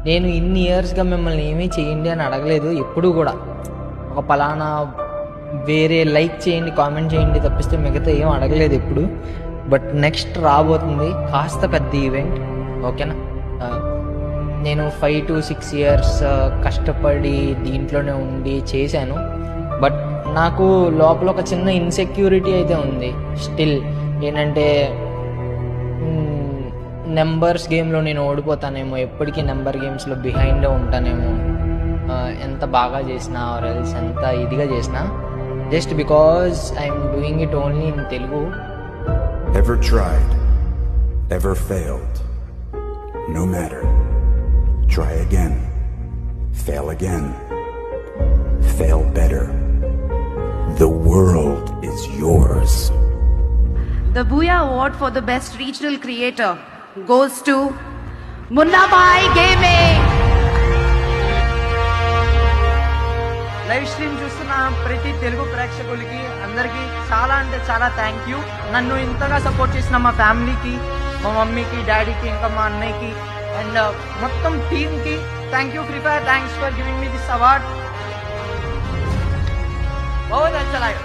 నేను ఇన్ని ఇయర్స్గా మిమ్మల్ని ఏమీ చేయండి అని అడగలేదు ఎప్పుడూ కూడా. ఒక పలానా వేరే లైక్ చేయండి, కామెంట్ చేయండి తప్పిస్తే మిగతా ఏం అడగలేదు ఎప్పుడు. బట్ నెక్స్ట్ రాబోతుంది కాస్త పెద్ద ఈవెంట్, ఓకేనా. నేను 5 to 6 years కష్టపడి దీంట్లోనే ఉండి చేశాను. బట్ నాకు లోపల ఒక చిన్న ఇన్సెక్యూరిటీ అయితే ఉంది స్టిల్. ఏంటంటే నెంబర్స్ గేమ్లో నేను ఓడిపోతానేమో, ఎప్పటికీ నెంబర్ గేమ్స్లో బిహైండ్ ఉంటానేమో, ఎంత బాగా చేసినా ఆర్ ఎల్స్ ఎంత ఇదిగా చేసినా, just because I'm doing it only in Telugu. Ever tried, ever failed, no matter. Try again, fail again, fail better. The world is yours. The Booyah Award for the Best Regional Creator goes to Munna Bhai Gaming. Live stream చూస్తున్న ప్రతి తెలుగు ప్రేక్షకులకి అందరికీ చాలా అంటే చాలా thank you. నన్ను ఇంతగా support చేసిన మా ఫ్యామిలీకి, మా మమ్మీకి, డాడీకి, ఇంకా మా అన్నయ్యకి అండ్ మొత్తం టీమ్కి thank you. Free fire thanks for giving me this award. बहुत अच्छा लगा.